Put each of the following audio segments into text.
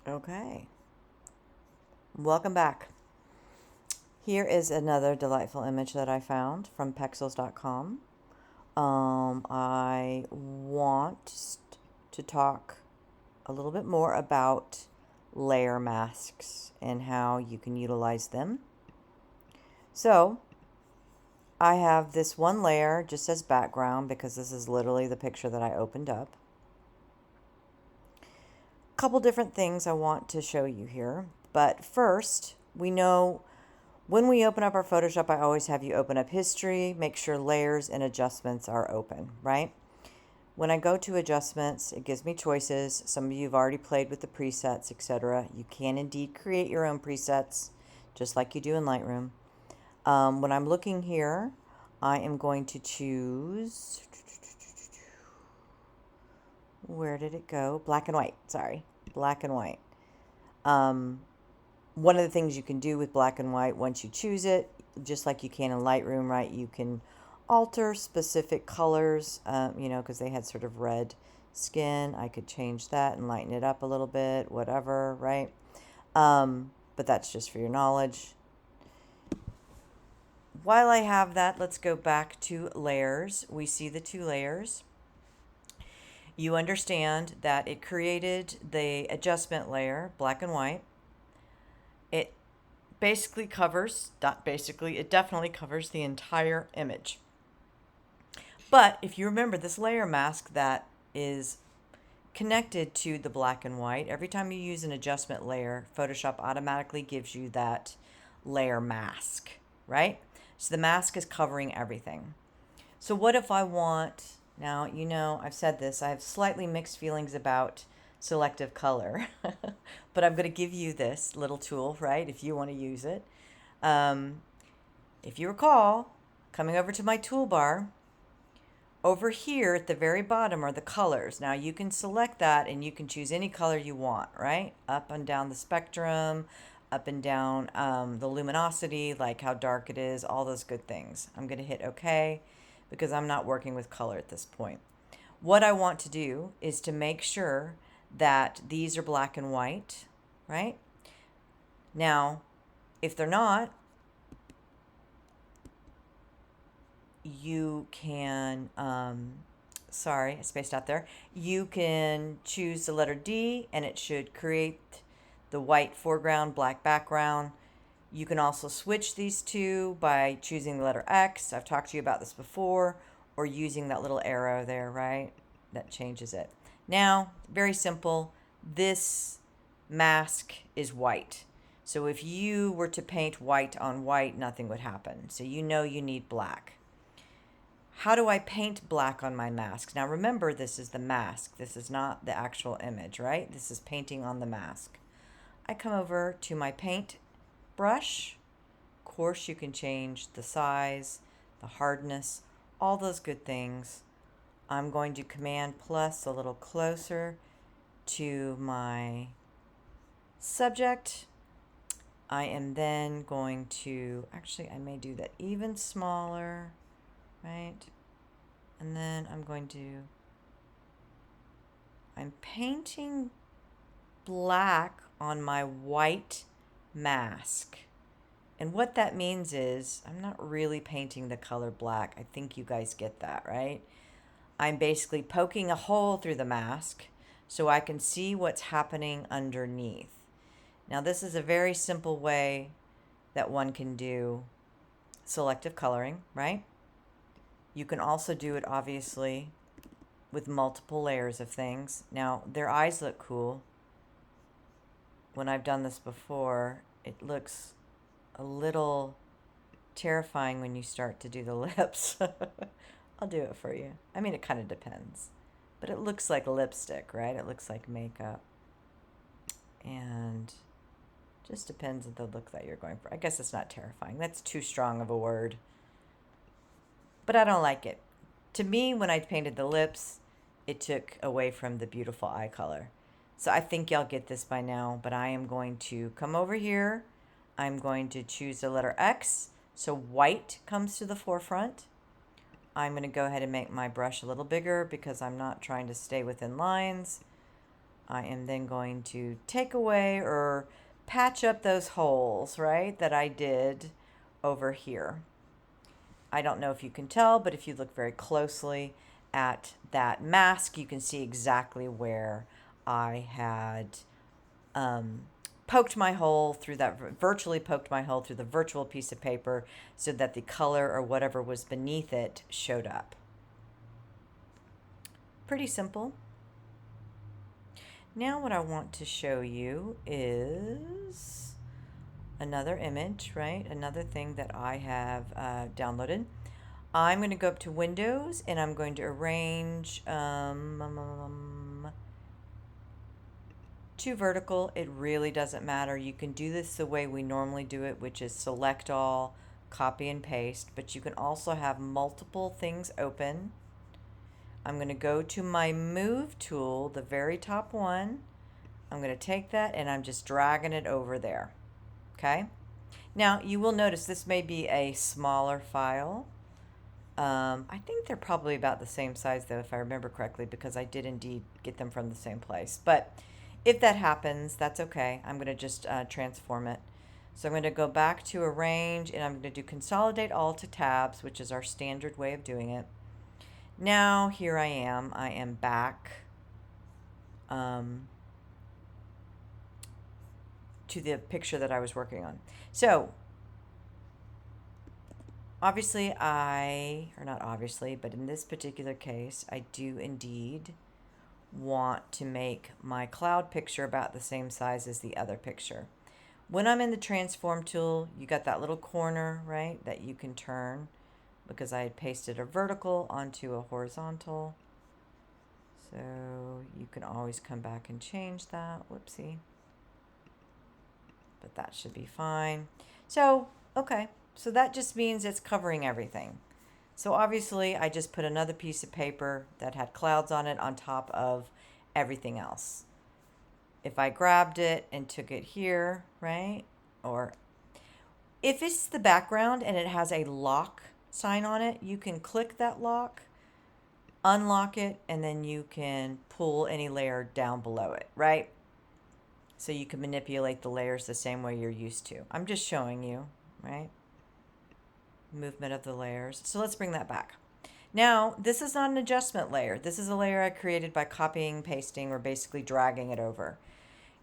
Okay, welcome back. Here is another delightful image that I found from Pexels.com. I want to talk a little bit more about layer masks and how you can utilize them. So, I have this one layer just as background because this is literally the picture that I opened up. Couple different things I want to show you here. But first, we know when we open up our Photoshop, I always have you open up history, make sure layers and adjustments are open, right? When I go to adjustments, it gives me choices. Some of you have already played with the presets, etc. You can indeed create your own presets, just like you do in Lightroom. When I'm looking here, I am going to choose, where did it go? Black and white, sorry, black and white. One of the things you can do with black and white, once you choose it, just like you can in Lightroom, right, you can alter specific colors, because they had sort of red skin. I could change that and lighten it up a little bit, whatever, right? But that's just for your knowledge. While I have that, let's go back to layers. We see the two layers. You understand that it created the adjustment layer, black and white. It basically covers, not basically, it definitely covers the entire image. But if you remember this layer mask that is connected to the black and white, every time you use an adjustment layer, Photoshop automatically gives you that layer mask, right? So the mask is covering everything. So what if I want, now, I've said this, I have slightly mixed feelings about selective color, but I'm going to give you this little tool, right, if you want to use it. If you recall, coming over to my toolbar, over here at the very bottom are the colors. Now you can select that and you can choose any color you want, right? Up and down the spectrum, up and down the luminosity, like how dark it is, all those good things. I'm going to hit OK because I'm not working with color at this point. What I want to do is to make sure that these are black and white, right? Now, if they're not, you can, sorry, I spaced out there. You can choose the letter D and it should create the white foreground, black background. You can also switch these two by choosing the letter X. I've talked to you about this before, or using that little arrow there, right? That changes it. Now, very simple. This mask is white. So if you were to paint white on white, nothing would happen. So you know you need black. How do I paint black on my mask? Now remember, this is the mask. This is not the actual image, right? This is painting on the mask. I come over to my paint brush. Of course, you can change the size, the hardness, all those good things. I'm going to Command plus a little closer to my subject. I am then going to, actually, I may do that even smaller, right? And then I'm painting black on my white mask. And what that means is I'm not really painting the color black. I think you guys get that, right? I'm basically poking a hole through the mask so I can see what's happening underneath. Now, this is a very simple way that one can do selective coloring, right? You can also do it, obviously, with multiple layers of things. Now, their eyes look cool. When I've done this before, it looks a little terrifying when you start to do the lips. I'll do it for you. I mean, it kind of depends. But it looks like lipstick, right? It looks like makeup. And just depends on the look that you're going for. I guess it's not terrifying. That's too strong of a word. But I don't like it. To me, when I painted the lips, it took away from the beautiful eye color. So I think y'all get this by now, but I am going to come over here. I'm going to choose the letter X, so white comes to the forefront. I'm going to go ahead and make my brush a little bigger because I'm not trying to stay within lines. I am then going to take away or patch up those holes, right, that I did over here. I don't know if you can tell, but if you look very closely at that mask, you can see exactly where I had poked my hole through that, virtually poked my hole through the virtual piece of paper so that the color or whatever was beneath it showed up. Pretty simple. Now what I want to show you is another image, right? Another thing that I have downloaded. I'm going to go up to Windows and I'm going to arrange to vertical. It really doesn't matter. You can do this the way we normally do it, which is select all, copy and paste, but you can also have multiple things open. I'm going to go to my move tool, the very top one. I'm going to take that and I'm just dragging it over there. Okay. Now you will notice this may be a smaller file. I think they're probably about the same size though, if I remember correctly, because I did indeed get them from the same place. But if that happens, that's okay. I'm going to just transform it. So I'm going to go back to arrange and I'm going to do consolidate all to tabs, which is our standard way of doing it. Now here I am back to the picture that I was working on. So obviously or not obviously, but in this particular case, I do indeed want to make my cloud picture about the same size as the other picture. When I'm in the transform tool, you got that little corner, right, that you can turn because I had pasted a vertical onto a horizontal. So you can always come back and change that. Whoopsie. But that should be fine. So, okay. So that just means it's covering everything. So obviously I just put another piece of paper that had clouds on it on top of everything else. If I grabbed it and took it here, right? Or if it's the background and it has a lock sign on it, you can click that lock, unlock it, and then you can pull any layer down below it, right? So you can manipulate the layers the same way you're used to. I'm just showing you, right? Movement of the layers. So let's bring that back. Now, this is not an adjustment layer. This is a layer I created by copying, pasting, or basically dragging it over.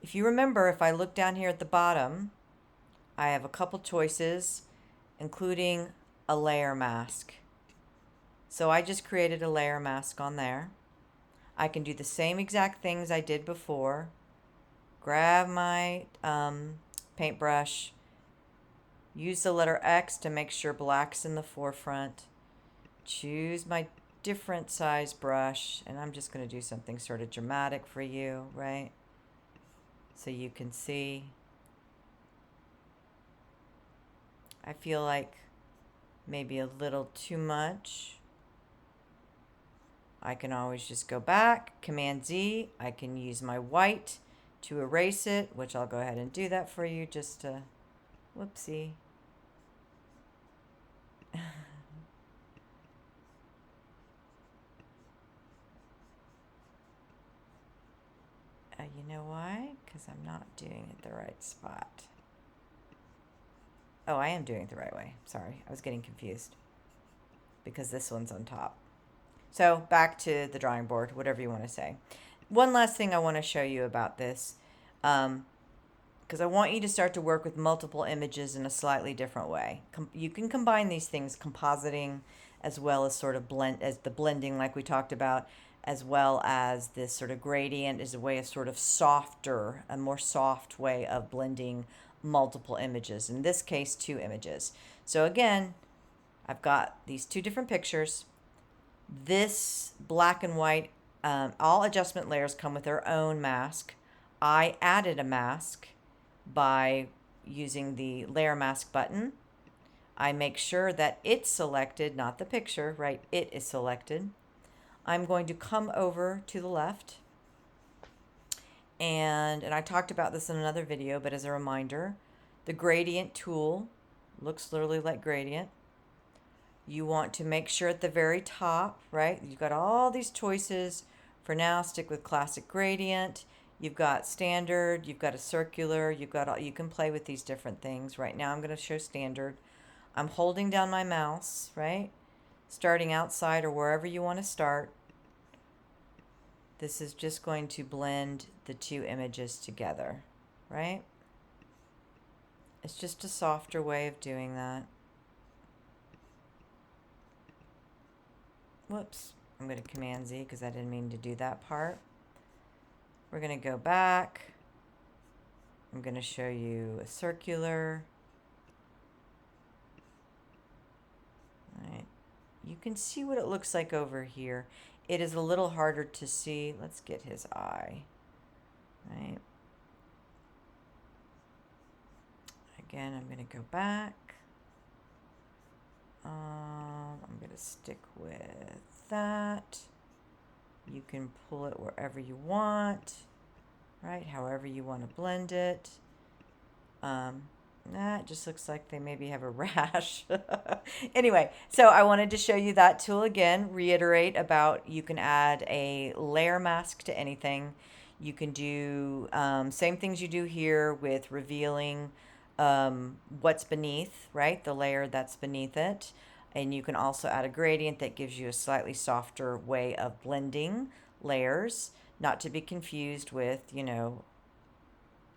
If you remember, if I look down here at the bottom, I have a couple choices, including a layer mask. So I just created a layer mask on there. I can do the same exact things I did before. Grab my paintbrush, use the letter X to make sure black's in the forefront, choose my different size brush, and I'm just going to do something sort of dramatic for you, right? So you can see. I feel like maybe a little too much. I can always just go back, Command Z. I can use my white to erase it, which I'll go ahead and do that for you just to, whoopsie. You know why? Because I'm not doing it the right spot. Oh, I am doing it the right way. Sorry, I was getting confused because this one's on top. So back to the drawing board, whatever you want to say. One last thing I want to show you about this, because I want you to start to work with multiple images in a slightly different way. You can combine these things, compositing, as well as sort of blending like we talked about, as well as this sort of gradient is a way of sort of a more soft way of blending multiple images. In this case, 2 images. So again, I've got these 2 different pictures. This black and white, all adjustment layers come with their own mask. I added a mask by using the layer mask button. I make sure that it's selected, not the picture, right? It is selected. I'm going to come over to the left, and I talked about this in another video, but as a reminder, the gradient tool looks literally like gradient. You want to make sure at the very top, right? You've got all these choices. For now, stick with classic gradient. You've got standard, you've got a circular, you've got all, you can play with these different things. Right now I'm going to show standard. I'm holding down my mouse, right? Starting outside or wherever you want to start. This is just going to blend the two images together, right? It's just a softer way of doing that. Whoops, I'm going to Command Z because I didn't mean to do that part. We're going to go back. I'm going to show you a circular. All right. You can see what it looks like over here. It is a little harder to see. Let's get his eye. Right. Again, I'm going to go back. I'm going to stick with that. You can pull it wherever you want, right? However you want to blend it. It just looks like they maybe have a rash. Anyway, so I wanted to show you that tool again, reiterate about you can add a layer mask to anything. You can do same things you do here with revealing what's beneath, right? The layer that's beneath it. And you can also add a gradient that gives you a slightly softer way of blending layers, not to be confused with, you know,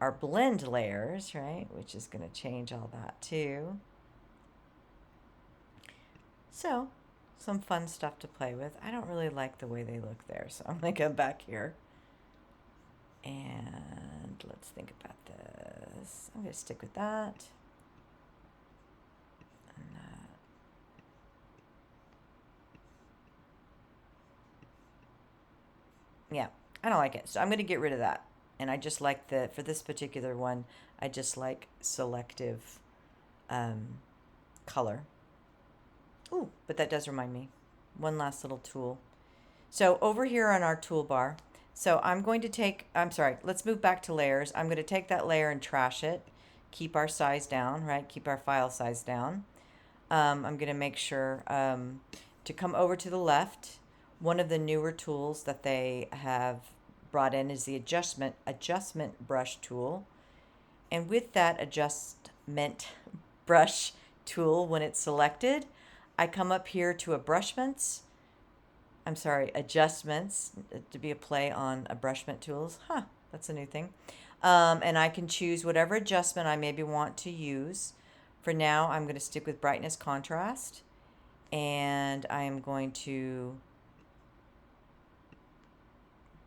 our blend layers, right? Which is going to change all that too. So, some fun stuff to play with. I don't really like the way they look there, so I'm going to go back here. And let's think about this. I'm going to stick with that. And that. Yeah, I don't like it. So I'm going to get rid of that. And I just like for this particular one, I just like selective color. Ooh, but that does remind me. One last little tool. So over here on our toolbar, so I'm going to take, I'm sorry, let's move back to layers. I'm going to take that layer and trash it. Keep our size down, right? Keep our file size down. I'm going to make sure to come over to the left. One of the newer tools that they have brought in is the adjustment brush tool. And with that adjustment brush tool, when it's selected, I come up here to adjustments, to be a play on brushment tools. That's a new thing. And I can choose whatever adjustment I maybe want to use. For now, I'm going to stick with brightness contrast. And I am going to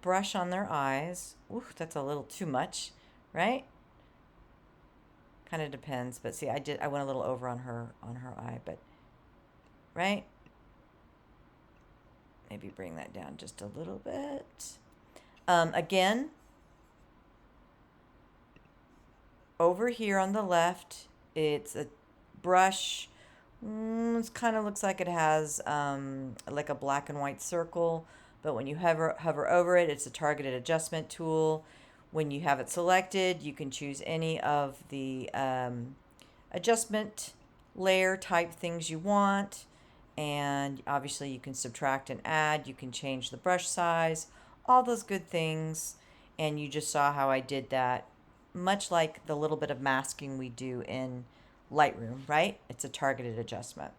brush on their eyes. Ooh, that's a little too much, right? Kind of depends, but see, I went a little over on her eye, but right? Maybe bring that down just a little bit. Again, over here on the left, it's a brush. It kind of looks like it has like a black and white circle, but when you hover over it, it's a targeted adjustment tool. When you have it selected, you can choose any of the adjustment layer type things you want, and obviously you can subtract and add. You can change the brush size, all those good things, and you just saw how I did that, much like the little bit of masking we do in Lightroom, right? It's a targeted adjustment.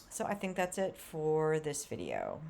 So I think that's it for this video.